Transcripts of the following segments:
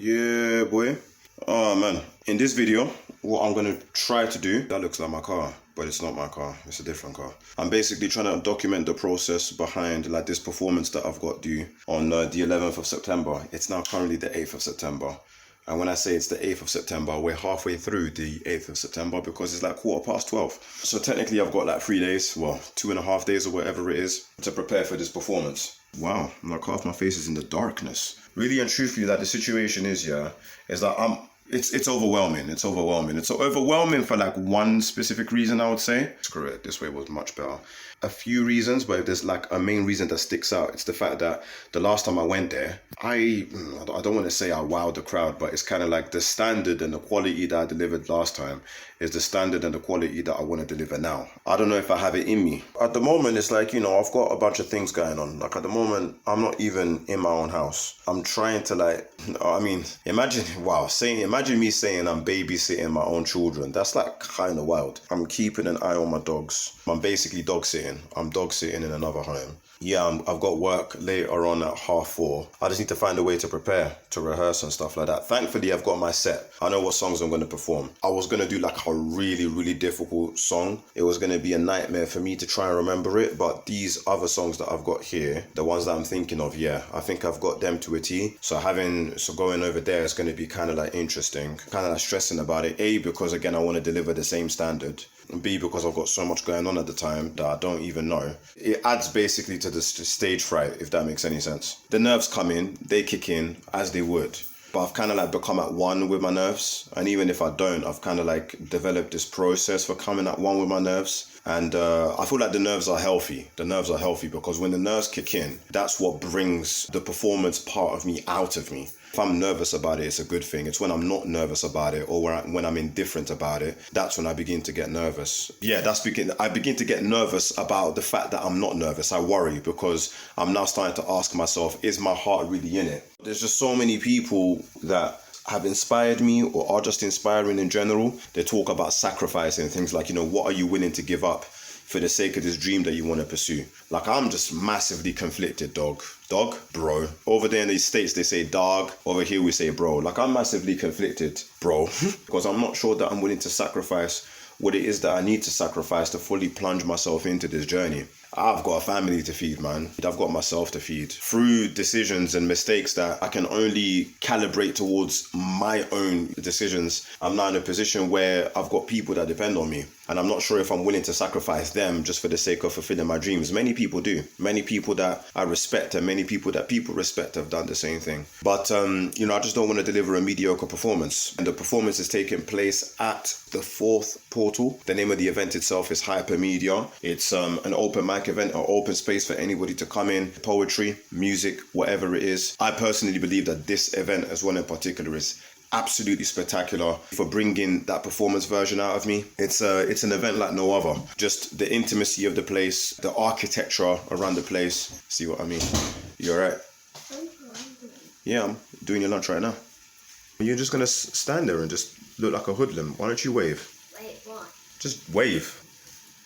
Yeah, boy. Oh, man. In this video, what I'm going to try to do, that looks like my car, but it's not my car. It's a different car. I'm basically trying to document the process behind like this performance that I've got due on the 11th of September. It's now currently the 8th of September. And when I say it's the 8th of September, we're halfway through the 8th of September because it's like 12:15. So technically I've got like 3 days, well, 2.5 days or whatever it is to prepare for this performance. Wow, like half my face is in the darkness. Really and truthfully, that the situation is, is that it's overwhelming. It's overwhelming. It's overwhelming for like one specific reason, I would say. Screw it, this way was much better. A few reasons, but if there's like a main reason that sticks out, it's the fact that the last time I went there, I don't want to say I wowed the crowd, but it's kind of like the standard and the quality that I delivered last time is the standard and the quality that I want to deliver now. I don't know if I have it in me. At the moment, it's like, I've got a bunch of things going on. Like at the moment, I'm not even in my own house. I'm trying to imagine me saying I'm babysitting my own children. That's like kind of wild. I'm keeping an eye on my dogs. I'm basically dog sitting. I'm dog sitting in another home. Yeah, I've got work later on at 4:30. I just need to find a way to prepare, to rehearse and stuff like that. Thankfully, I've got my set. I know what songs I'm going to perform. I was going to do like a really, really difficult song. It was going to be a nightmare for me to try and remember it. But these other songs that I've got here, the ones that I'm thinking of, I think I've got them to a T. So going over there is going to be kind of like interesting, kind of like stressing about it. A, because again, I want to deliver the same standard. B, because I've got so much going on at the time that I don't even know. It adds basically to the stage fright, if that makes any sense. The nerves come in, they kick in as they would. But I've kind of like become at one with my nerves. And even if I don't, I've kind of like developed this process for coming at one with my nerves. And I feel like the nerves are healthy. The nerves are healthy because when the nerves kick in, that's what brings the performance part of me out of me. If I'm nervous about it, it's a good thing. It's when I'm not nervous about it or when I'm indifferent about it, that's when I begin to get nervous. I begin to get nervous about the fact that I'm not nervous. I worry because I'm now starting to ask myself, is my heart really in it? There's just so many people that have inspired me or are just inspiring in general. They talk about sacrificing things like, what are you willing to give up for the sake of this dream that you want to pursue? Like, I'm just massively conflicted, dog, bro. Over there in the States, they say dog. Over here, we say bro. Like, I'm massively conflicted, bro, because I'm not sure that I'm willing to sacrifice what it is that I need to sacrifice to fully plunge myself into this journey. I've got a family to feed, man. I've got myself to feed. Through decisions and mistakes that I can only calibrate towards my own decisions, I'm now in a position where I've got people that depend on me. And I'm not sure if I'm willing to sacrifice them just for the sake of fulfilling my dreams. Many people do. Many people that I respect and many people that people respect have done the same thing. But, I just don't want to deliver a mediocre performance. And the performance is taking place at the 4th Portal. The name of the event itself is Hypermedia. It's an open mic event, or open space for anybody to come in, poetry, music, whatever it is. I personally believe that this event, as one in particular, is absolutely spectacular for bringing that performance version out of me. It's an event like no other. Just the intimacy of the place, the architecture around the place. See what I mean? You alright? Yeah, I'm doing your lunch right now. You're just gonna stand there and just look like a hoodlum. Why don't you wave? Wait, what? Just wave,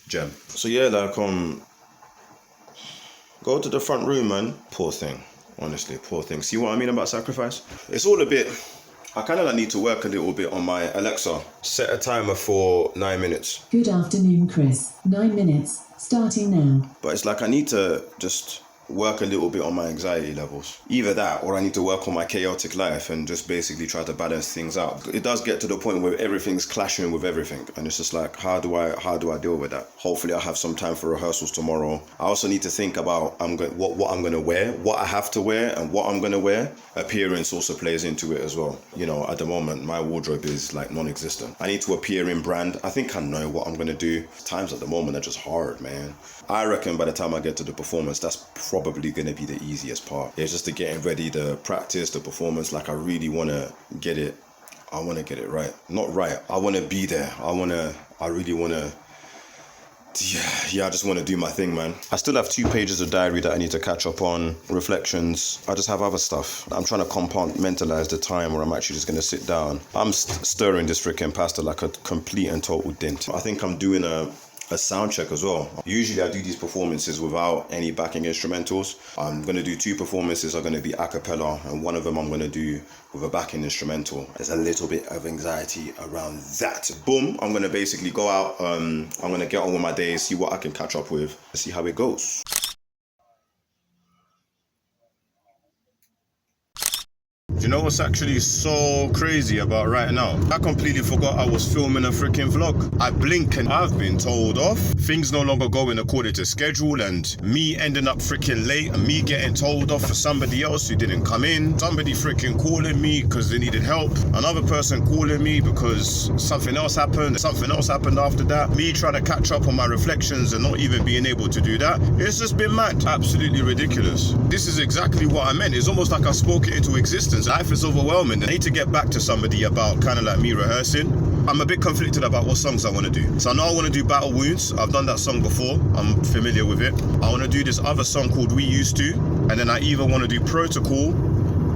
Gem. So yeah, go to the front room, man. Poor thing. Honestly, poor thing. See what I mean about sacrifice? It's all a bit... I kind of need to work a little bit on my Alexa. Set a timer for 9 minutes. Good afternoon, Chris. 9 minutes, starting now. But it's like I need to just work a little bit on my anxiety levels. Either that or I need to work on my chaotic life and just basically try to balance things out. It does get to the point where everything's clashing with everything. And it's just like, how do I deal with that? Hopefully I'll have some time for rehearsals tomorrow. I also need to think about what I'm going to wear, what I have to wear and what I'm going to wear. Appearance also plays into it as well. At the moment, my wardrobe is like non-existent. I need to appear in brand. I think I know what I'm going to do. Times at the moment are just hard, man. I reckon by the time I get to the performance, that's probably going to be the easiest part. It's just the getting ready, the practice, the performance. Like I really want to get it. I want to get it right. Not right. I want to be there. I really want to. Yeah, I just want to do my thing, man. I still have 2 pages of diary that I need to catch up on, reflections. I just have other stuff. I'm trying to compartmentalize the time where I'm actually just going to sit down. I'm stirring this freaking pasta like a complete and total dint. I think I'm doing a a sound check as well. Usually I do these performances without any backing instrumentals. I'm going to do 2 performances are going to be a cappella, and one of them I'm going to do with a backing instrumental. There's a little bit of anxiety around that. Boom, I'm going to basically go out, I'm going to get on with my day, see what I can catch up with, see how it goes. Do you know what's actually so crazy about right now? I completely forgot I was filming a freaking vlog. I blink and I've been told off. Things no longer going according to schedule, and me ending up freaking late and me getting told off for somebody else who didn't come in. Somebody freaking calling me because they needed help. Another person calling me because something else happened. Something else happened after that. Me trying to catch up on my reflections and not even being able to do that. It's just been mad. Absolutely ridiculous. This is exactly what I meant. It's almost like I spoke it into existence. Life is overwhelming. I need to get back to somebody about kind of like me rehearsing. I'm a bit conflicted about what songs I want to do. So I know I want to do Battle Wounds. I've done that song before. I'm familiar with it. I want to do this other song called We Used To. And then I either want to do Protocol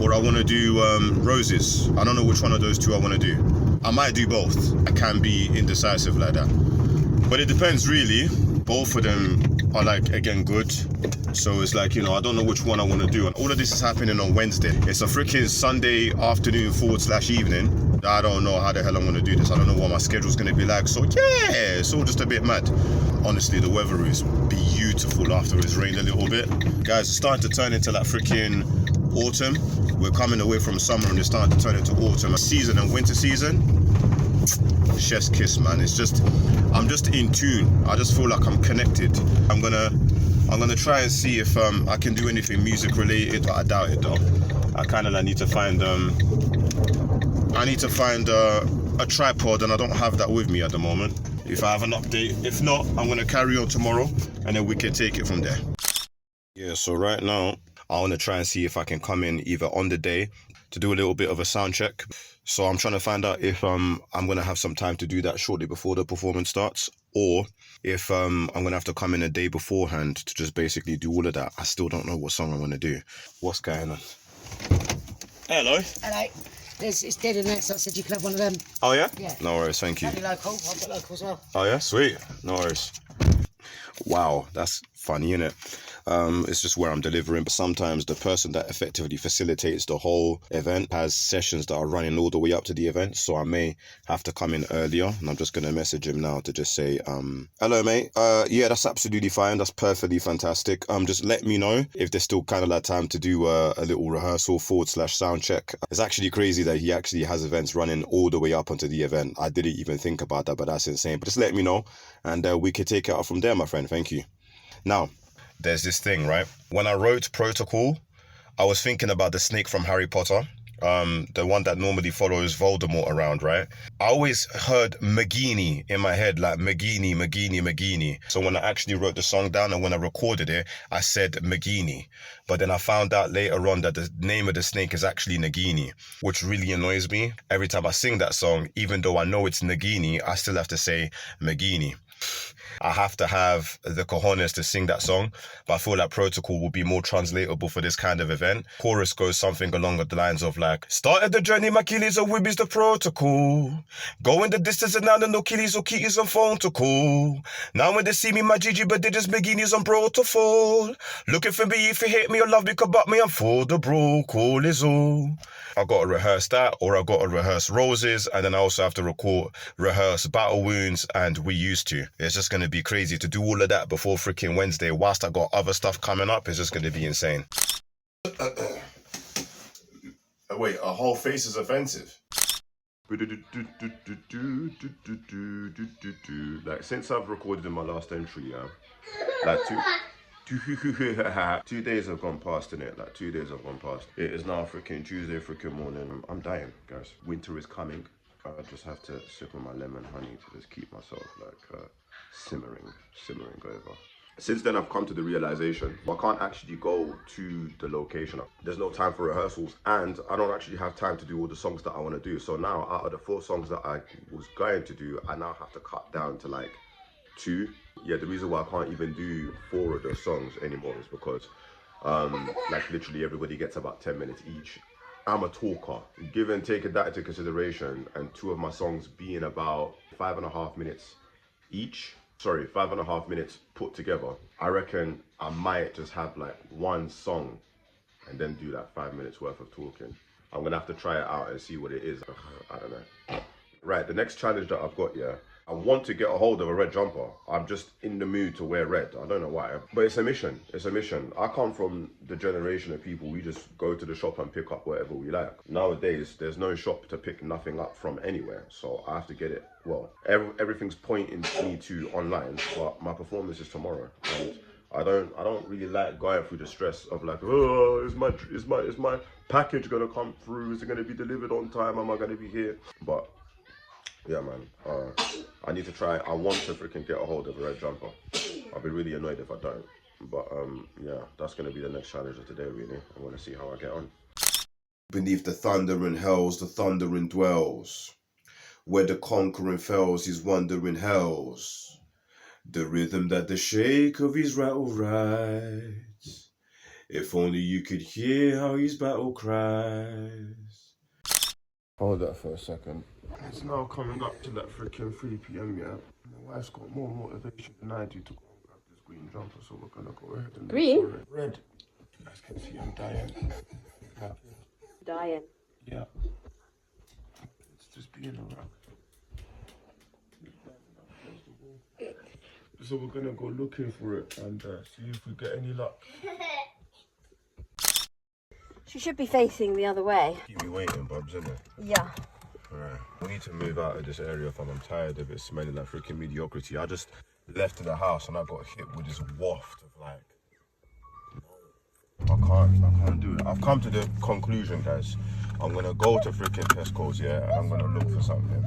or I want to do Roses. I don't know which one of those 2 I want to do. I might do both. I can be indecisive like that. But it depends really. Both of them are like, again, good. So it's like, you know, I don't know which one I want to do. And all of this is happening on Wednesday. It's a freaking Sunday afternoon / evening. I don't know how the hell I'm going to do this. I don't know what my schedule's going to be like. So yeah, it's all just a bit mad. Honestly, the weather is beautiful after it's rained a little bit. Guys, it's starting to turn into like freaking autumn. We're coming away from summer and it's starting to turn into autumn. Season and winter season. Chef's kiss, man. It's just, I'm just in tune. I just feel like I'm connected. I'm gonna try and see if I can do anything music related, but I doubt it though. I kind of need to find a tripod, and I don't have that with me at the moment. If I have an update, if not, I'm gonna carry on tomorrow, and then we can take it from there. Yeah. So right now, I want to try and see if I can come in either on the day to do a little bit of a sound check. So I'm trying to find out if I'm going to have some time to do that shortly before the performance starts, or if I'm going to have to come in a day beforehand to just basically do all of that. I still don't know what song I'm going to do. What's going on? Hello. Hello. It's dead in there, so I said you could have one of them. Oh yeah? Yeah. No worries, thank you. Only local. I've got local as well. Oh yeah, sweet. No worries. Wow, that's funny, innit? It's just where I'm delivering, but sometimes the person that effectively facilitates the whole event has sessions that are running all the way up to the event, so I may have to come in earlier, and I'm just going to message him now to just say, hello mate, yeah, that's absolutely fine, that's perfectly fantastic. Just let me know if there's still kind of like time to do a little rehearsal / sound check. It's actually crazy that he actually has events running all the way up onto the event. I didn't even think about that, but that's insane. But just let me know, and we can take it out from there, my friend. Thank you. Now, there's this thing, right? When I wrote Protocol, I was thinking about the snake from Harry Potter, the one that normally follows Voldemort around, right? I always heard Nagini in my head, like Nagini, Nagini, Nagini. So when I actually wrote the song down and when I recorded it, I said Nagini. But then I found out later on that the name of the snake is actually Nagini, which really annoys me. Every time I sing that song, even though I know it's Nagini, I still have to say Nagini. I have to have the cojones to sing that song, but I feel like Protocol will be more translatable for this kind of event. Chorus goes something along the lines of like, started the journey, my killies are wibbies, the protocol. Going the distance and now the no killies or keys on phone to call. Now when they see me, my Gigi, but they just beginnies on protocol. Looking for me if you hate me or love me, come back me, I'm for the bro, call is all. I got to rehearse that, or I got to rehearse Roses, and then I also have to rehearse Battle Wounds and We Used To. It's just going to be crazy to do all of that before freaking Wednesday whilst I got other stuff coming up. It's just going to be insane. Wait, a whole face is offensive? Like, since I've recorded in my last entry, yeah, like 2 days have gone past, innit? Like 2 days have gone past. It is now freaking Tuesday freaking morning. I'm dying, guys. Winter is coming. I just have to sip on my lemon honey to just keep myself like simmering over. Since then, I've come to the realization I can't actually go to the location. There's no time for rehearsals, and I don't actually have time to do all the songs that I want to do. So now, out of the 4 songs that I was going to do, I now have to cut down to like 2. Yeah, the reason why I can't even do 4 of those songs anymore is because like literally everybody gets about 10 minutes each. I'm a talker. Given taking that into consideration, and 2 of my songs being about 5.5 minutes each, sorry, 5.5 minutes put together. I reckon I might just have like one song and then do like 5 minutes worth of talking. I'm gonna have to try it out and see what it is. I don't know. Right, the next challenge that I've got, yeah, I want to get a hold of a red jumper. I'm just in the mood to wear red. I don't know why, but it's a mission. It's a mission. I come from the generation of people, we just go to the shop and pick up whatever we like. Nowadays, there's no shop to pick nothing up from anywhere. So I have to get it. Well, everything's pointing me to online, but my performance is tomorrow. And I don't really like going through the stress of like, oh, is my package gonna come through? Is it gonna be delivered on time? Am I gonna be here? But yeah, man, I need to try. I want to freaking get a hold of a red jumper. I'll be really annoyed if I don't. But yeah, that's gonna be the next challenge of today, really. I want to see how I get on. Beneath the thundering hells, the thundering dwells. Where the conquering fells, his wandering hells. The rhythm that the shake of his rattle rides. If only you could hear how his battle cries. Hold that for a second. It's now coming up to that freaking 3 p.m. yeah. My wife's got more motivation than I do to go and grab this green jumper, so we're gonna go ahead and green? Red. You guys can see I'm dying. Yeah. Dying. Yeah. It's just being around. So we're gonna go looking for it and see if we get any luck. She should be facing the other way. Keep me waiting, Bubs, innit? Yeah. Alright. We need to move out of this area, fam. I'm tired of it smelling like freaking mediocrity. I just left the house and I got hit with this waft of like, I can't do it. I've come to the conclusion, guys. I'm gonna go to freaking Tesco's, yeah, and I'm gonna look for something.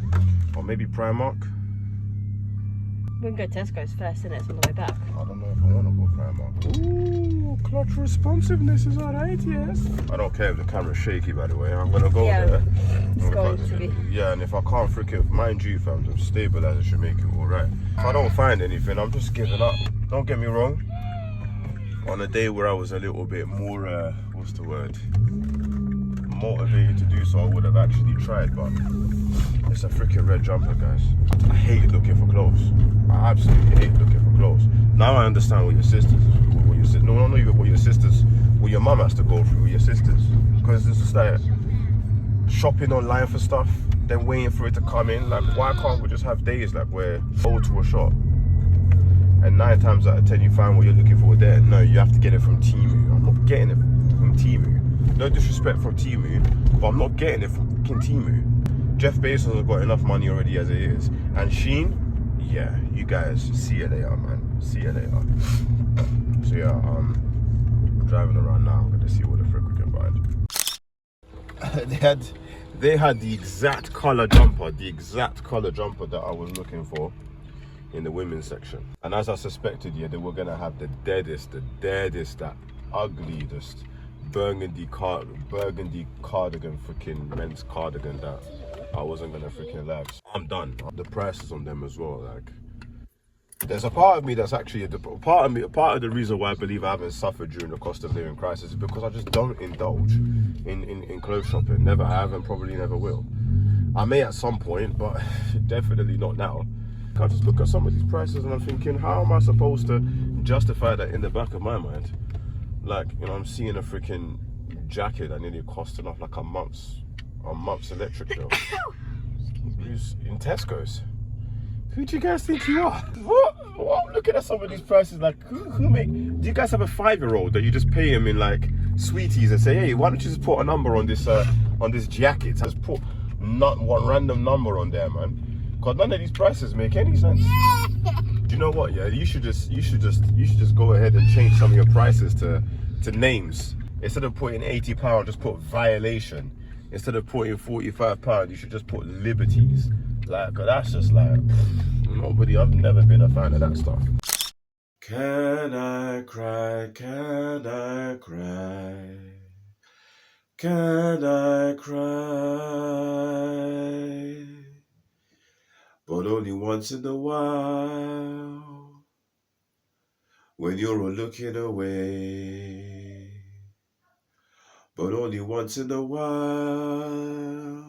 Or maybe Primark. We can go Tesco's first, innit? It's on the way back. I don't know if I want to go Primark. Ooh, clutch responsiveness is alright, yes. I don't care if the camera's shaky, by the way. I'm gonna go there. It's going to be. Yeah, and if I can't freaking, mind you, fam, the stabilizer should make it alright. If I don't find anything, I'm just giving up. Don't get me wrong. On a day where I was a little bit more, what's the word? Motivated to do so, I would have actually tried, but it's a freaking red jumper, guys. I hate looking for clothes. I absolutely hate looking for clothes. Now I understand what your sisters, what your mum has to go through with your sisters, because it's just like shopping online for stuff, then waiting for it to come in. Like, why can't we just have days like where go to a shop and 9 times out of 10 you find what you're looking for there? No, you have to get it from Temu. I'm not getting it from Temu. No disrespect for Temu, but I'm not getting it from fucking Temu. Jeff Bezos has got enough money already as it is. And Shein, yeah, you guys, see you later, man. See you later. So yeah, I'm driving around now. I'm gonna see what the frick we can find. they had the exact color jumper, that I was looking for in the women's section. And as I suspected, yeah, they were gonna have the deadest, that ugliest burgundy cardigan, freaking men's cardigan that I wasn't gonna freaking like. I'm done. The prices on them as well, like, there's a part of me that's actually part of the reason why I believe I haven't suffered during the cost of living crisis is because I just don't indulge in clothes shopping. Never have and probably never will. I may at some point, but definitely not now. I just look at some of these prices and I'm thinking, how am I supposed to justify that in the back of my mind? Like, you know, I'm seeing a freaking jacket that nearly cost enough like a month's electric bill. In Tesco's. Who do you guys think you are? What? I'm looking at some of these prices like, who make? Do you guys have a 5-year-old that you just pay him in like sweeties and say, hey, why don't you just put a number on this jacket? Just put not one random number on there, man. Cause none of these prices make any sense. Do you know what? Yeah, you should just go ahead and change some of your prices to names. Instead of putting £80, just put violation. Instead of putting £45, you should just put liberties. Like, cause that's just like nobody. I've never been a fan of that stuff. Can I cry? Can I cry? Can I cry? But only once in a while, when you're all looking away. But only once in a while.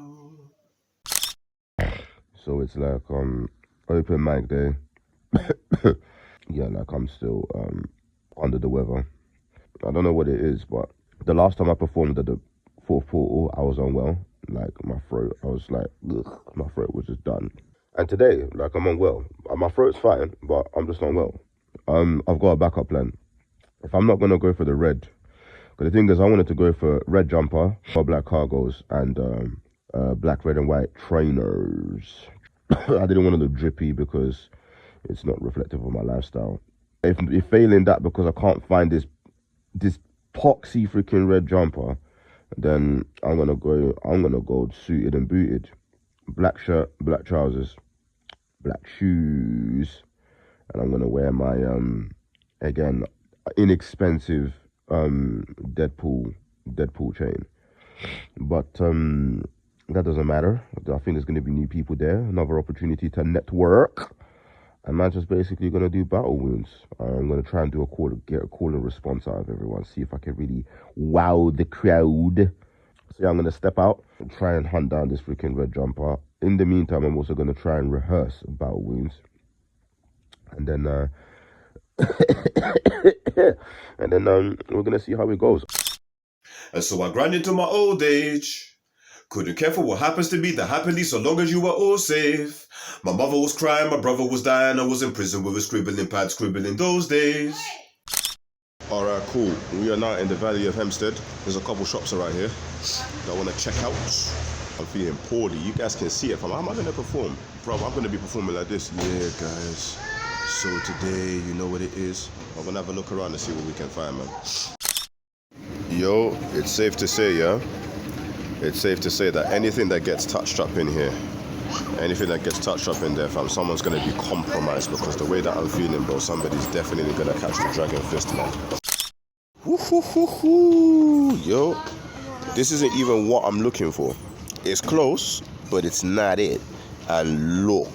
So it's like open mic day. Yeah, like I'm still under the weather. I don't know what it is, but the last time I performed at the fourth portal, I was unwell. Like my throat, I was like, ugh, my throat was just done. And today, like I'm unwell. My throat's fine, but I'm just unwell. I've got a backup plan. If I'm not gonna go for the red, because the thing is, I wanted to go for red jumper, or black cargos, and black, red, and white trainers. I didn't want to look drippy because it's not reflective of my lifestyle. If failing that because I can't find this poxy freaking red jumper, then I'm gonna go suited and booted. Black shirt, black trousers, black shoes, and I'm gonna wear my again inexpensive Deadpool chain. But that doesn't matter. I think there's gonna be new people there, another opportunity to network. And man, just basically gonna do battle wounds. I'm gonna try and get a call and response out of everyone. See if I can really wow the crowd. So yeah, I'm gonna step out and try and hunt down this freaking red jumper. In the meantime, I'm also gonna try and rehearse battle wounds. And then we're gonna see how it goes. And so I grind into my old age. Couldn't care for what happens to me, that happily so long as you were all safe. My mother was crying, my brother was dying, I was in prison with a scribbling pad, scribbling those days. Alright, cool. We are now in the Valley of Hempstead. There's a couple shops around here that I want to check out. I'm feeling poorly. You guys can see it. How am I going to perform? Bro, I'm going to be performing like this. Yeah, guys. So today, you know what it is. I'm going to have a look around and see what we can find, man. Yo, it's safe to say, yeah? It's safe to say that anything that gets touched up in here, fam, someone's going to be compromised, because the way that I'm feeling, bro, somebody's definitely going to catch the dragon fist, man. Yo, this isn't even what I'm looking for. It's close, but it's not it. And look.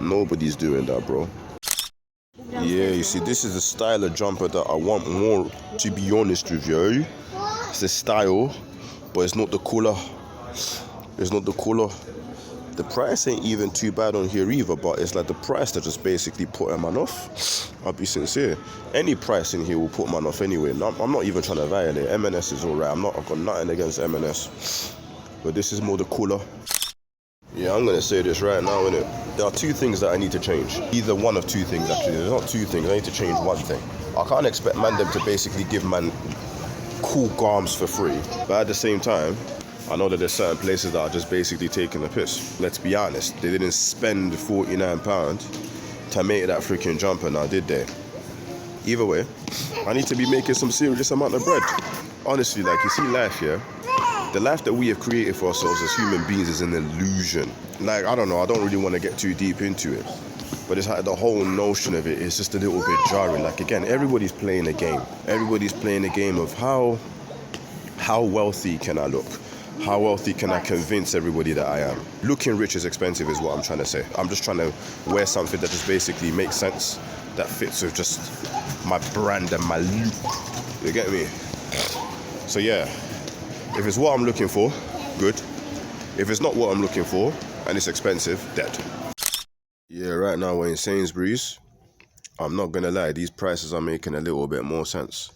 Nobody's doing that, bro. Yeah, you see, this is the style of jumper that I want more, to be honest with you. It's the style, but it's not the color. The price ain't even too bad on here either, but it's like the price that just basically put a man off. I'll be sincere. Any price in here will put man off anyway. I'm not even trying to violate. M&S is alright. I've got nothing against M&S. But this is more the cooler. Yeah, I'm going to say this right now, innit? There are two things that I need to change. Either one of two things, actually. There's not two things. I need to change one thing. I can't expect man them to basically give man cool garms for free. But at the same time, I know that there's certain places that are just basically taking the piss. Let's be honest. They didn't spend £49 to make that freaking jumper now, did they? Either way, I need to be making some serious amount of bread. Honestly, like, you see life, yeah? The life that we have created for ourselves as human beings is an illusion. Like, I don't know, I don't really want to get too deep into it. But it's like the whole notion of it is just a little bit jarring. Like, again, everybody's playing a game. Everybody's playing a game of how wealthy can I look? How wealthy can I convince everybody that I am? Looking rich is expensive is what I'm trying to say. I'm just trying to wear something that just basically makes sense, that fits with just my brand and my look. You get me? So yeah, if it's what I'm looking for, good. If it's not what I'm looking for and it's expensive, dead. Yeah, right now we're in Sainsbury's. I'm not gonna lie, these prices are making a little bit more sense.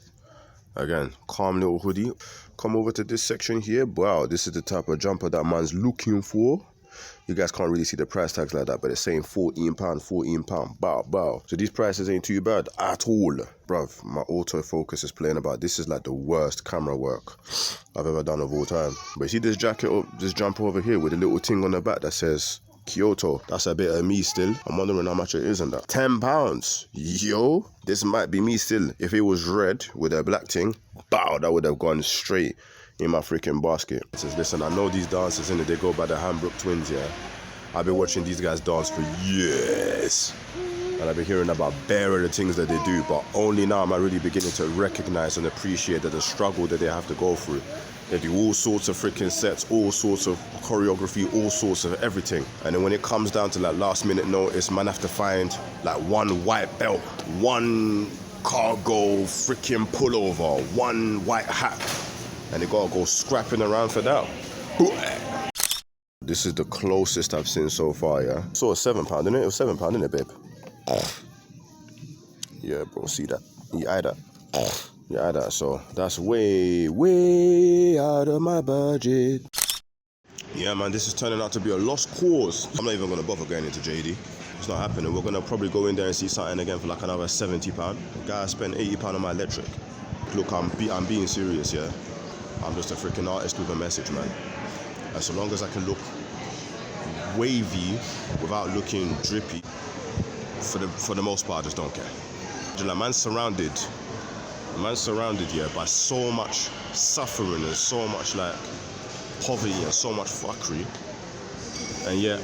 Again, calm little hoodie. Come over to this section here. Wow, this is the type of jumper that man's looking for. You guys can't really see the price tags like that, but it's saying £14, bow. So these prices ain't too bad at all. Bruv, my autofocus is playing about. This is like the worst camera work I've ever done of all time. But you see this this jumper over here with a little thing on the back that says Kyoto. That's a bit of me still. I'm wondering how much it is in that. £10. Yo, this might be me still. If it was red with a black thing, bow, that would have gone straight in my freaking basket. It says, listen, I know these dancers in it, they go by the Hambrook twins, yeah. I've been watching these guys dance for years. And I've been hearing about bare of the things that they do, but only now am I really beginning to recognize and appreciate that the struggle that they have to go through. They do all sorts of freaking sets, all sorts of choreography, all sorts of everything. And then when it comes down to like last minute notice, man have to find like one white belt, one cargo freaking pullover, one white hat. And they gotta go scrapping around for that. This is the closest I've seen so far, yeah? So it's £7, innit? It was £7, innit, babe? Yeah, bro, see that? You eye that? You eye that, so that's way, way out of my budget. Yeah, man, this is turning out to be a lost cause. I'm not even gonna bother going into JD. It's not happening. We're gonna probably go in there and see something again for like another £70. Guy, I spent £80 on my electric. Look, I'm being serious, yeah? I'm just a freaking artist with a message, man. And so long as I can look wavy without looking drippy, for the most part, I just don't care. Like, man's surrounded, yeah, by so much suffering and so much like poverty and so much fuckery, and yet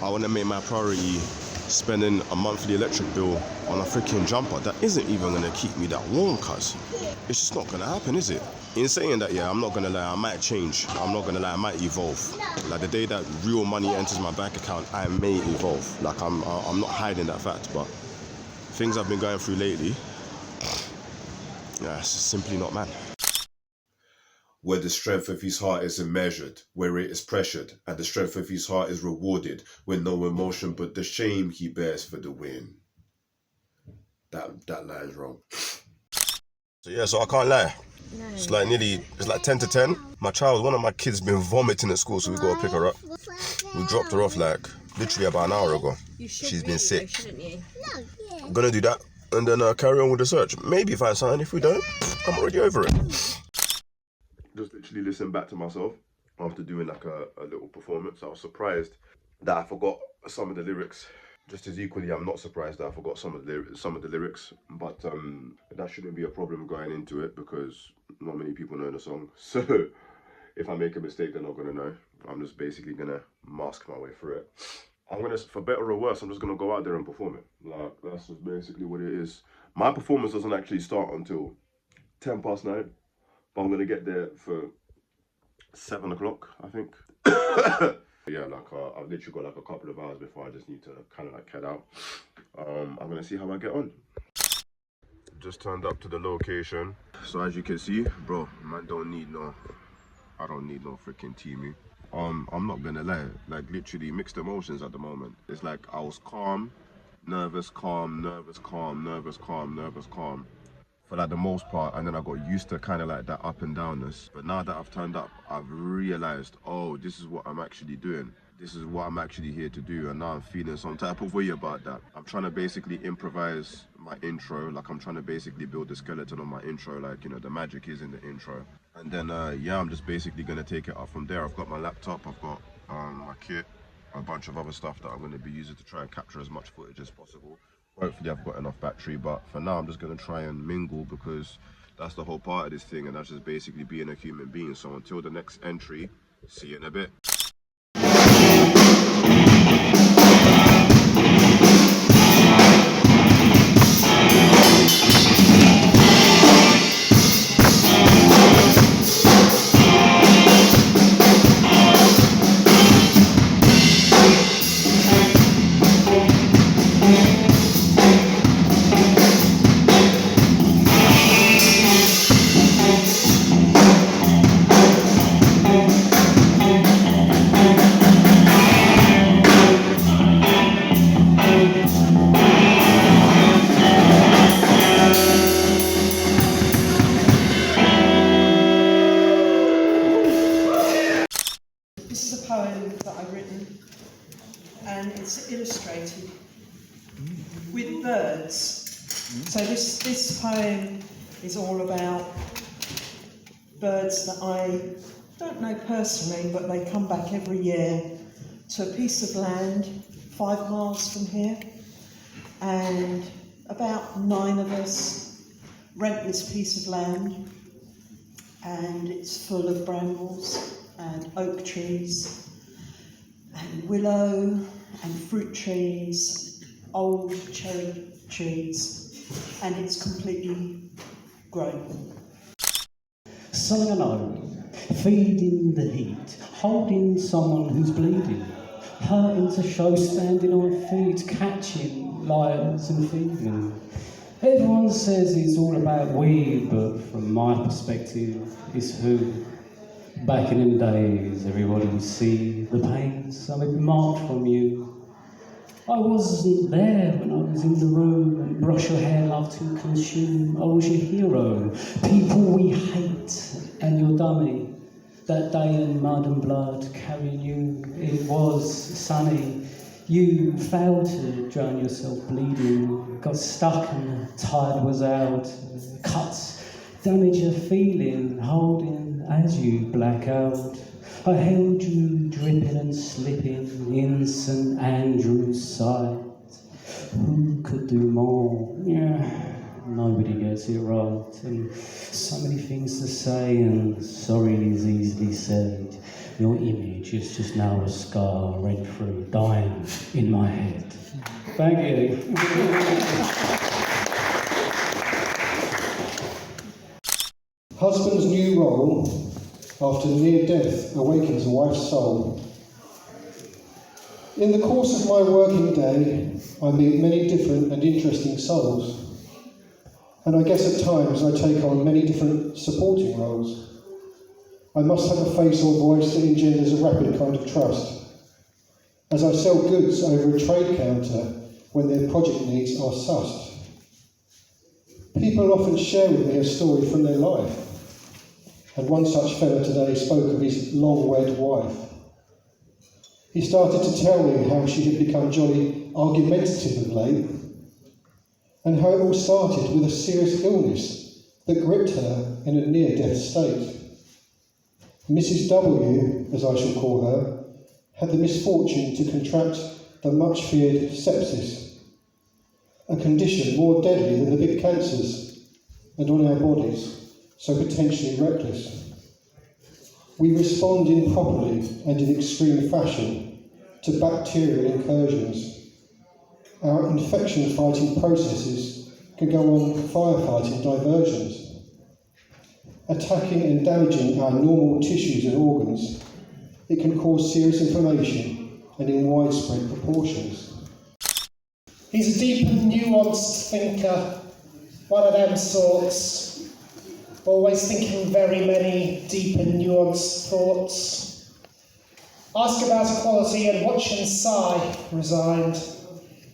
I want to make my priority spending a monthly electric bill on a freaking jumper that isn't even going to keep me that warm, cuz it's just not going to happen, is it? In saying that, yeah, I'm not going to lie, I might change. I'm not going to lie, I might evolve. Like the day that real money enters my bank account, I may evolve. Like I'm not hiding that fact, but things I've been going through lately, yeah, it's simply not, man. Where the strength of his heart is immeasured, where it is pressured, and the strength of his heart is rewarded, with no emotion but the shame he bears for the win. That line's wrong. So yeah, so I can't lie. No. It's like 10 to 10. One of my kids been vomiting at school, so we gotta pick her up. We dropped her off like literally about an hour ago. She's been sick. Shouldn't you? I'm gonna do that and then carry on with the search. Maybe find something. If we don't, I'm already over it. Just literally listen back to myself after doing like a little performance. I was surprised that I forgot some of the lyrics. Just as equally, I'm not surprised that I forgot some of the lyrics. But that shouldn't be a problem going into it because not many people know the song. So if I make a mistake, they're not gonna know. I'm just basically gonna mask my way through it. For better or worse, I'm just gonna go out there and perform it. Like, that's just basically what it is. My performance doesn't actually start until 9:10, but I'm gonna get there for 7 o'clock, I think. Yeah, like I've literally got like a couple of hours before I just need to kind of like head out. I'm gonna see how I get on. Just turned up to the location. So as you can see, bro, man, I don't need no freaking teamy. I'm not gonna lie, like literally mixed emotions at the moment. It's like I was calm, nervous, calm, nervous, calm, nervous, calm, nervous, calm for like the most part, and then I got used to kind of like that up and downness. But now that I've turned up, I've realized, oh, this is what I'm actually doing. This is what I'm actually here to do, and now I'm feeling some type of way about that. I'm trying to basically improvise my intro, like I'm trying to basically build the skeleton on my intro, like, you know, the magic is in the intro. And then, yeah, I'm just basically gonna take it up from there. I've got my laptop, I've got my kit, a bunch of other stuff that I'm gonna be using to try and capture as much footage as possible. Hopefully I've got enough battery, but for now I'm just gonna try and mingle because that's the whole part of this thing, and that's just basically being a human being. So until the next entry, see you in a bit. This is a poem that I've written, and it's illustrated with birds. So this poem is all about birds that I don't know personally, but they come back every year to a piece of land 5 miles from here, and about 9 of us rent this piece of land, and it's full of brambles and oak trees and willow and fruit trees, old cherry trees, and it's completely grown. Selling alone, feeding the heat, holding someone who's bleeding, hurting to show, standing on feet, catching lions and feeding. Everyone says it's all about we, but from my perspective, it's who. Back in them days, everybody would see the pains some had marked from you. I wasn't there when I was in the room and brush your hair love to consume. I was your hero, people we hate, and your dummy. That day in mud and blood carrying you, it was sunny. You failed to drown yourself bleeding, got stuck and the tide was out. Cuts damage your feeling, holding as you black out. I held you dripping and slipping in St Andrew's sight. Who could do more? Yeah, nobody gets it right. And so many things to say, and sorry is easily said. Your image is just now a scar rent through, dying in my head. Thank you. Husband's new role after near death awakens a wife's soul. In the course of my working day, I meet many different and interesting souls, and I guess at times I take on many different supporting roles. I must have a face or voice that engenders a rapid kind of trust, as I sell goods over a trade counter when their project needs are sussed. People often share with me a story from their life, and one such fellow today spoke of his long-wed wife. He started to tell me how she had become jolly argumentative of late, and how it all started with a serious illness that gripped her in a near-death state. Mrs. W, as I shall call her, had the misfortune to contract the much-feared sepsis, a condition more deadly than the big cancers, and on our bodies, so potentially reckless. We respond improperly and in extreme fashion to bacterial incursions. Our infection-fighting processes can go on firefighting diversions, attacking and damaging our normal tissues and organs. It can cause serious inflammation and in widespread proportions. He's a deep and nuanced thinker, one of them sorts, always thinking very many deep and nuanced thoughts. Ask about equality and watch him sigh, resigned.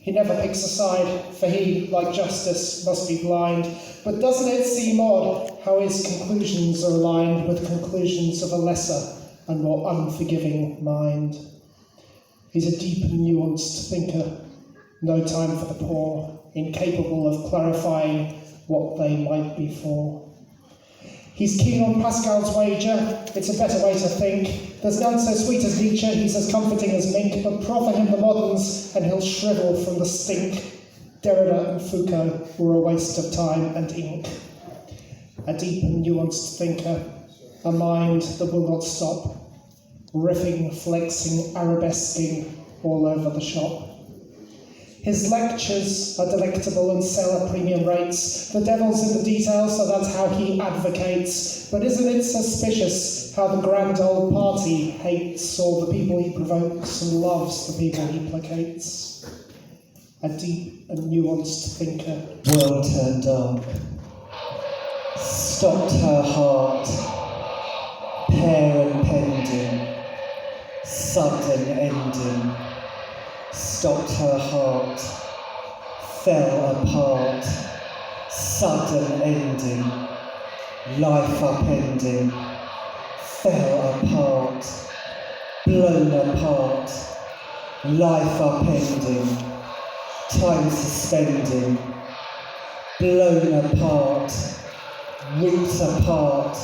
He never picks a side, for he, like justice, must be blind. But doesn't it seem odd how his conclusions are aligned with conclusions of a lesser and more unforgiving mind? He's a deep and nuanced thinker, no time for the poor, incapable of clarifying what they might be for. He's keen on Pascal's wager, it's a better way to think. There's none so sweet as Nietzsche, he's as comforting as Mink, but proffer him the moderns and he'll shrivel from the stink. Derrida and Foucault were a waste of time and ink. A deep and nuanced thinker, a mind that will not stop, riffing, flexing, arabesquing all over the shop. His lectures are delectable and sell at premium rates. The devil's in the details, so that's how he advocates. But isn't it suspicious how the grand old party hates all the people he provokes and loves the people he placates? A deep and nuanced thinker. World turned dark. Stopped her heart. Pair and pending. Sudden ending. Stopped her heart, fell apart, sudden ending, life upending, fell apart, blown apart, life upending, time suspending, blown apart, roots apart,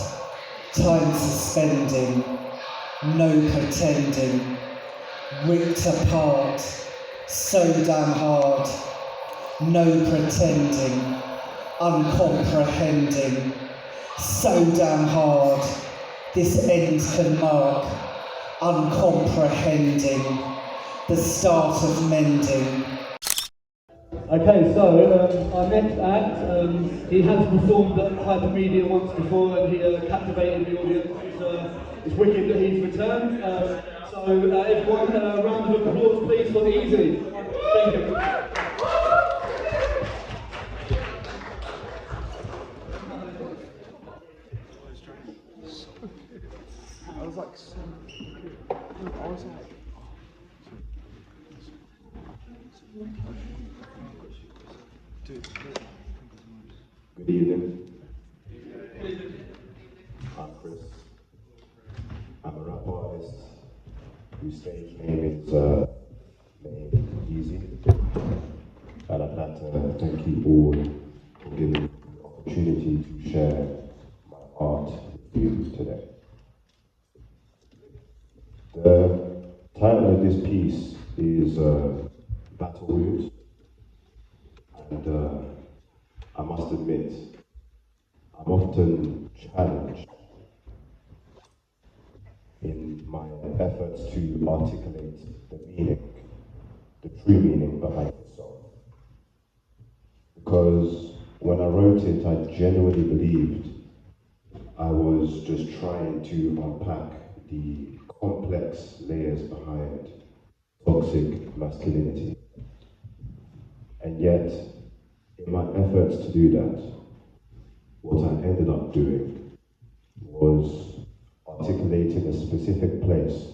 time suspending, no pretending, ripped apart, so damn hard, no pretending, uncomprehending, so damn hard, this end can mark, uncomprehending, the start of mending. Okay, so our next act, he has performed at Hypermedia once before and he captivated the audience. It's wicked that he's returned. So everyone, a round of applause please for Eze. Thank you. Good evening. I'm Chris. I'm a rap artist whose stage name is Made Eze. And I'd like to thank you all for giving me the opportunity to share my art with you today. The title of this piece is Battle Wounds, and I must admit, I'm often challenged in my efforts to articulate the meaning, the true meaning behind the song. Because when I wrote it, I genuinely believed I was just trying to unpack the complex layers behind toxic masculinity. And yet, in my efforts to do that, what I ended up doing was articulating a specific place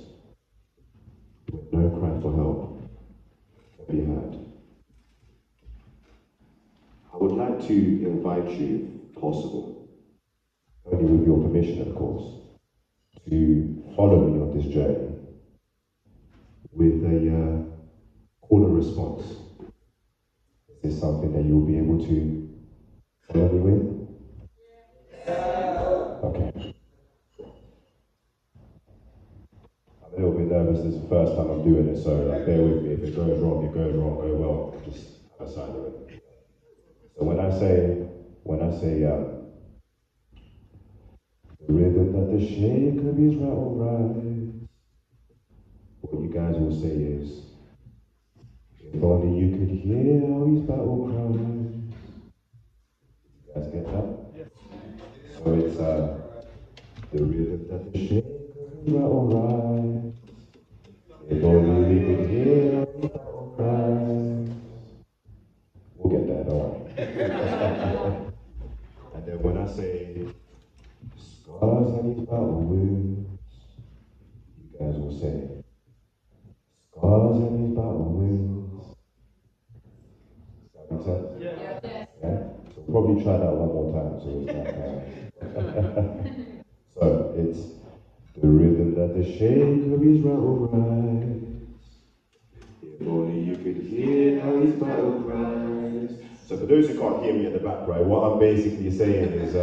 where no cry for help can be had. I would like to invite you, if possible, only with your permission of course, to follow me on this journey with a call and response. Is this something that you'll be able to follow me with? Okay. I'm a little bit nervous, this is the first time I'm doing it, so bear with me. If it goes wrong, it goes wrong, go well, just have a side of it. So when I say the rhythm that the shape of his rattle rise, what you guys will say is, if only you could hear how his battle cries. You guys get that? Yes. So it's the rhythm that the shape of his rattle rise. If only we could hear how his battle cries. We'll get there, don't worry. And then when I say scars and his battle wounds, you guys will say scars and his battle wounds. Does that make sense? Yeah. Yeah? So we'll probably try that one more time. So it's like, so it's the rhythm that the shake of his rattle rise. If only you could hear how his battle cries. So for those who can't hear me in the back, right, what I'm basically saying is,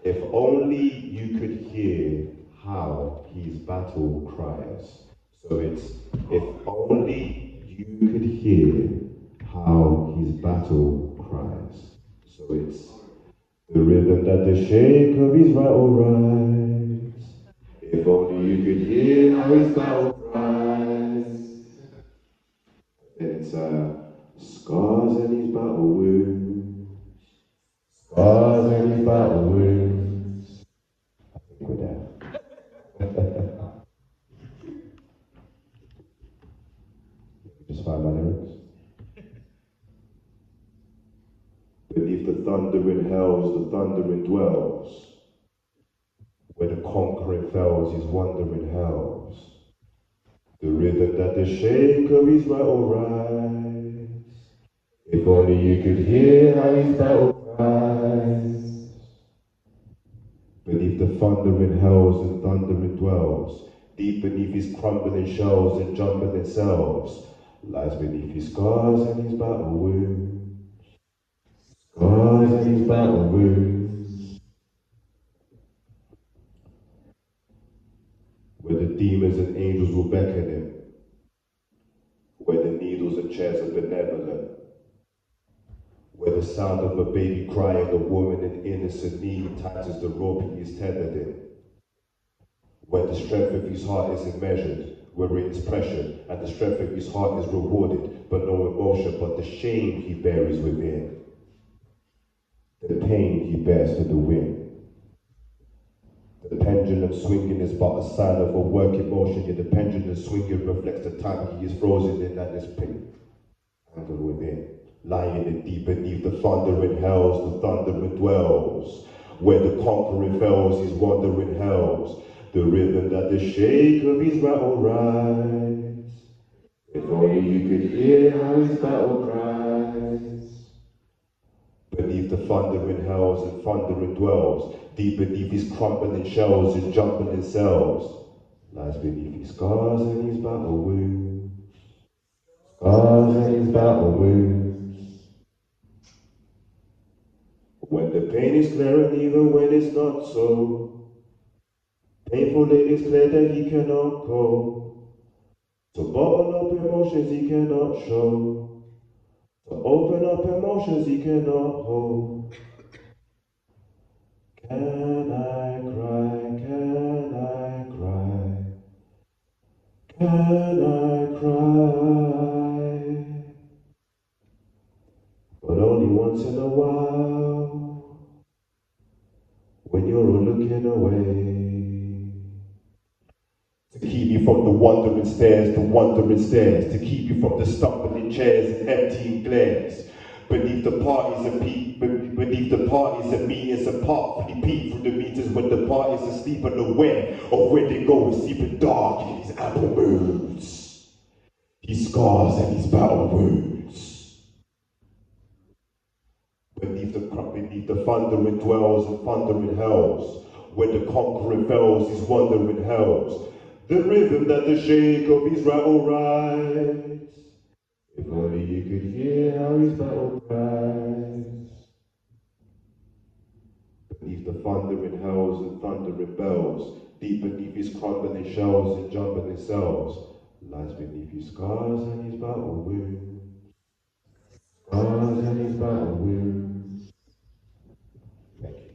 if only you could hear how his battle cries. So it's, if only you could hear how his battle cries. So it's the rhythm that the shake of his rattle rise. If only you could hear how his battle cries. Then it's scars and his battle wounds. Scars and his battle wounds. I think we're there. Just find my lyrics. Beneath the thundering hells, the thundering dwells. Where the conquering fells his wandering hells. The rhythm that the shake of his rattle rise. If only you could hear how his battle cries. Beneath the thundering hells and thundering dwells. Deep beneath his crumbling shells and jumbling cells. Lies beneath his scars and his battle wounds. Scars and his battle wounds. Where the demons and angels will beckon him. Where the needles and chairs are benevolent. Where the sound of a baby crying, a woman in innocent need tightens the rope he is tethered in. Where the strength of his heart isn't measured, where it is pressured, and the strength of his heart is rewarded, but no emotion, but the shame he buries within. The pain he bears for the win. The pendulum swinging is but a sign of a working motion, yet the pendulum swinging reflects the time he is frozen in and is pain. Handle within. Lying in deep beneath the thundering hells, the thundering dwells. Where the conquering fells his wandering hells. The rhythm that the shake of his rattle rise. If only you could hear how his battle cries. beneath the thundering hells and thundering dwells. Deep beneath his crumbling shells and jumbling cells. Lies beneath his scars and his battle wounds. Scars and his battle wounds. When the pain is clear and even when it's not so, painful it is clear that he cannot go. To bottle up emotions he cannot show. To open up emotions he cannot hold. Can I cry? Can I cry? Can I cry? But only once in a while, when you're all looking away. To keep you from the wandering stairs, to keep you from the stumbling chairs and emptying glares. Beneath the parties and meetings apart, for the peep through the meters when the parties are asleep and aware of where they go and sleeping dark in his ample moods. His scars and his battle wounds. Beneath the thundering dwells and thundering hells, where the conquering fells his wandering hells. The rhythm that the shake of his rattle rides. If only you could hear how his battle cries. Beneath the thundering hells and thundering bells, deep beneath his crumbling shells and jumbling cells, lies beneath his scars and his battle wounds. Scars and his battle wounds. Thank you.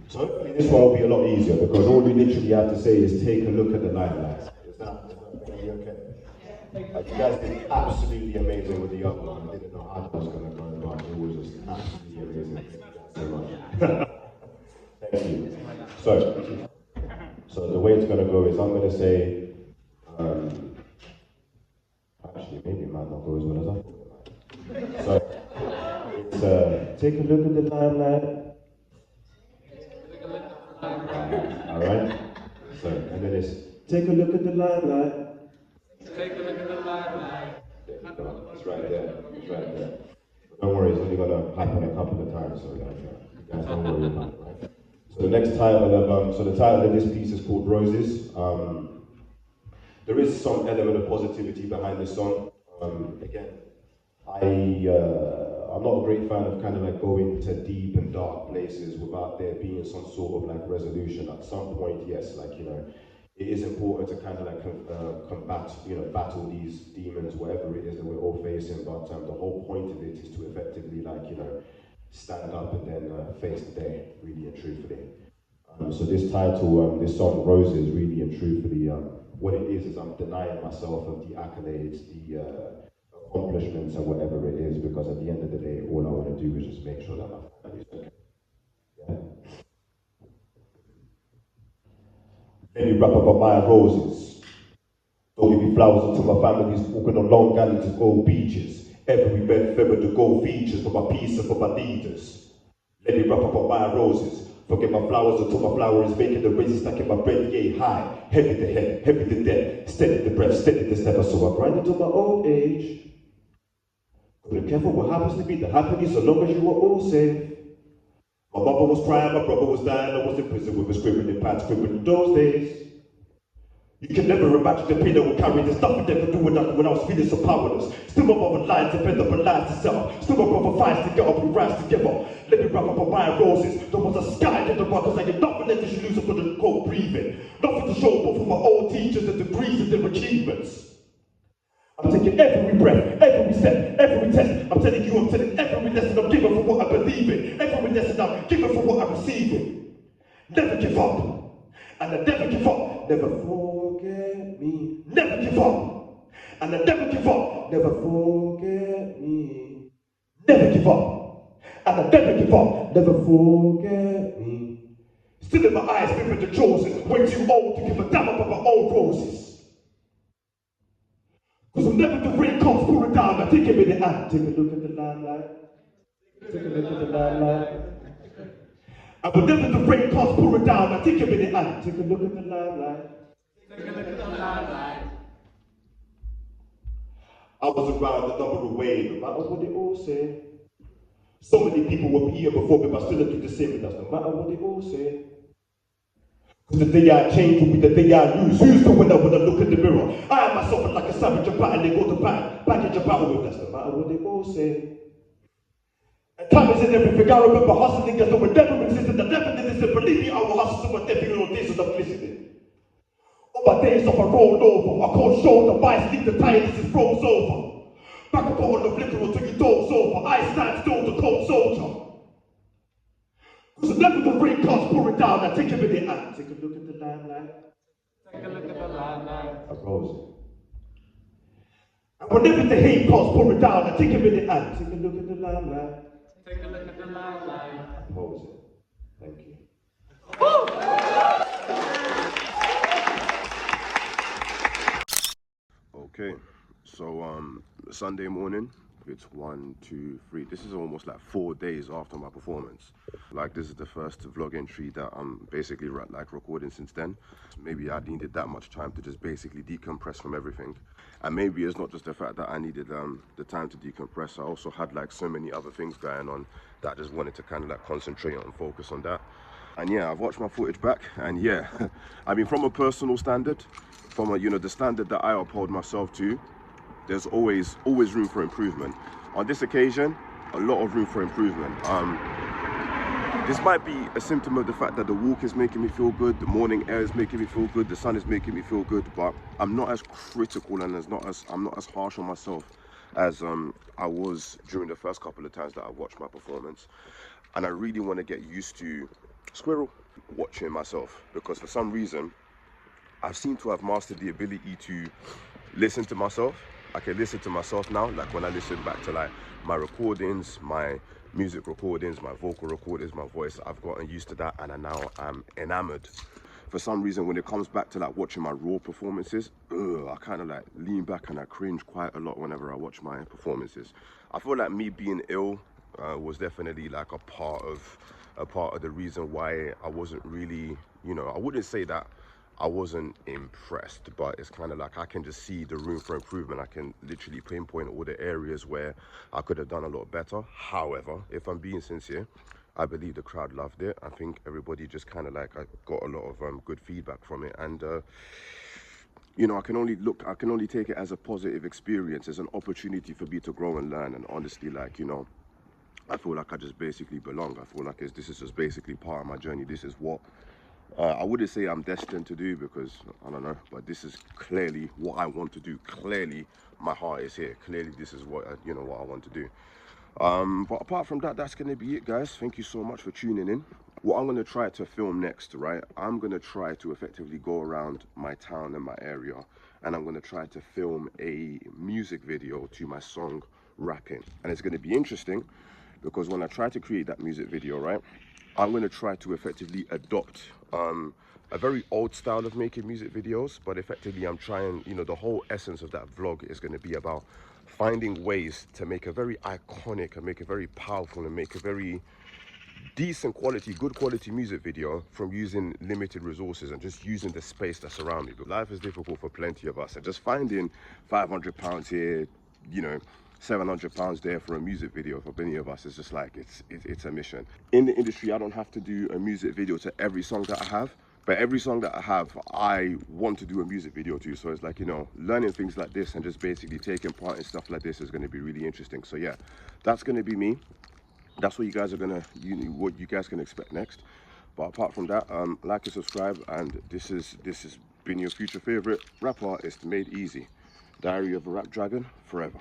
So hopefully this one will be a lot easier because all we literally have to say is take a look at the limelight. Is that going to be okay? You guys did absolutely amazing with the other one. I didn't know how that was going to go, but it was just absolutely amazing. Thank you so much. Thank you. So the way it's going to go is I'm going to say, actually maybe it might not go as well as I thought it might. So it's take a look at the limelight. Alright? So, and then it's take a look at the limelight. Take a look at the limelight. There you go. It's right there. It's right there. But don't worry, it's only going to happen a couple of times, so you guys don't worry about it, right? So the next title of, the title of this piece is called Roses. There is some element of positivity behind this song. Again, I'm not a great fan of kind of like going to deep and dark places without there being some sort of like resolution. At some point, yes, like, you know, it is important to kind of like combat, you know, battle these demons, whatever it is that we're all facing. But the whole point of it is to effectively, like, you know, stand up and then face the day, really and truthfully. So this title, this song, Roses, really and truthfully, what it is I'm denying myself of the accolades, the accomplishments and whatever it is, because at the end of the day, all I want to do is just make sure that my family's okay. Yeah? Let me wrap up on my roses. Don't give me flowers until my family's walking on long galleys and gold beaches. Every bed fed with the gold features for my peace and for my leaders. Let me wrap up on my roses. Forget my flowers until my flower is making the races stacking my bread, yay, high. Heavy the head, heavy the dead, steady the breath, steady the step. So I grind until my old age. Be careful what happens to me, the happiness so long as you are all safe. My mother was crying, my brother was dying, I was in prison with a scribbling pad, scribbling those days. You can never imagine the pain that would carry. There's nothing they could do when I was feeling so powerless. Still my mother lies to bend up and lies to sell. Still my brother fights to get up and rise together. Let me wrap up on my roses. There was a sky in the rockers, I get nothing left to lose for the cold breathing. Nothing to show but for my old teachers and degrees and their achievements. I'm taking every breath, every step, every test. I'm telling you, I'm telling every lesson I'm giving for what I believe in. Every lesson I'm giving for what I'm receiving. Never give up. And I never give up. Never forget me. Never give up. And I never give up. Never forget me. Never give up. And I never give up. Never forget me. Still in my eyes, vivid the chosen. Way too old to give a damn about my own roses. Cause whenever the rain comes pouring down, I take a minute and take a look at the limelight. Take a look at the limelight. And whenever the rain comes pouring down, I take a minute and take a look at the limelight. Take a look at the limelight. I was around another way, no matter what they all say. So many people will be here before me, but still I do the same, but that's no matter what they all say. Cause the day I change will be the day I lose. Who's the winner when I look in the mirror? I am myself like a savage and battling, go to baggage and battle with, that's no matter what they all say. And time isn't everything, I remember hustling as though it never existed, I never did this, and believe me, I will hustle to my death, even on days I'm listening. On my days off, I rolled over, I cold shoulder, bites, leave the tire, this is froze over. Back up on the flicker until you doze over, I stand still, the cold soldier. Cause whenever the rain comes pouring down, I take a minute and take a look at the limelight. Take a look at the limelight. I rose. And whenever the hate comes pouring down, I take a minute and take a look at the limelight. Take a look at the limelight. I pose it. Thank you. Okay, so Sunday morning, it's 1, 2, 3. This is almost like 4 days after my performance. Like, this is the first vlog entry that I'm basically like recording since then. Maybe I needed that much time to just basically decompress from everything. And maybe it's not just the fact that I needed the time to decompress. I also had like so many other things going on that I just wanted to kind of like concentrate on and focus on that. And yeah, I've watched my footage back, and yeah, I mean, from a personal standard, from a, the standard that I uphold myself to, there's always room for improvement. On this occasion, a lot of room for improvement. This might be a symptom of the fact that the walk is making me feel good, the morning air is making me feel good, the sun is making me feel good, but I'm not as critical and I'm not as harsh on myself as I was during the first couple of times that I watched my performance. And I really want to get used to watching myself, because for some reason I seem to have mastered the ability to listen to myself. I can listen to myself now, like when I listen back to like my recordings, my music recordings, my vocal recordings, my voice, I've gotten used to that, and now I'm enamored. For some reason, when it comes back to like watching my raw performances, I kind of like lean back and I cringe quite a lot whenever I watch my performances. I feel like me being ill was definitely like a part of the reason why I wasn't really, I wouldn't say that I wasn't impressed, but it's kind of like I can just see the room for improvement. I can literally pinpoint all the areas where I could have done a lot better. However, if I'm being sincere, I believe the crowd loved it. I think everybody just kind of like, I got a lot of good feedback from it, and I can only take it as a positive experience, as an opportunity for me to grow and learn. And honestly, like, I feel like I just basically belong. I feel like this is just basically part of my journey. This is what I wouldn't say I'm destined to do, because I don't know, but this is clearly what I want to do. Clearly my heart is here. Clearly this is what what I want to do. But apart from that, that's going to be it, guys. Thank you so much for tuning in. What I'm going to try to film next, right, I'm going to try to effectively go around my town and my area, and I'm going to try to film a music video to my song Rapping. And it's going to be interesting, because when I try to create that music video, right, I'm going to try to effectively adopt a very old style of making music videos, but effectively I'm trying, the whole essence of that vlog is going to be about finding ways to make a very iconic and make a very powerful and make a very decent quality, good quality music video from using limited resources and just using the space that's around me. But life is difficult for plenty of us, and just finding £500 here, £700 there for a music video for many of us is just like, it's a mission. In the industry, I don't have to do a music video to every song that I have, but every song that I have, I want to do a music video to. So it's like, learning things like this and just basically taking part in stuff like this is going to be really interesting. So yeah, that's going to be me. That's what you guys are what you guys can expect next. But apart from that, like and subscribe, and this has been your future favorite rap artist, Made Eze. Diary of a Rap Dragon, forever.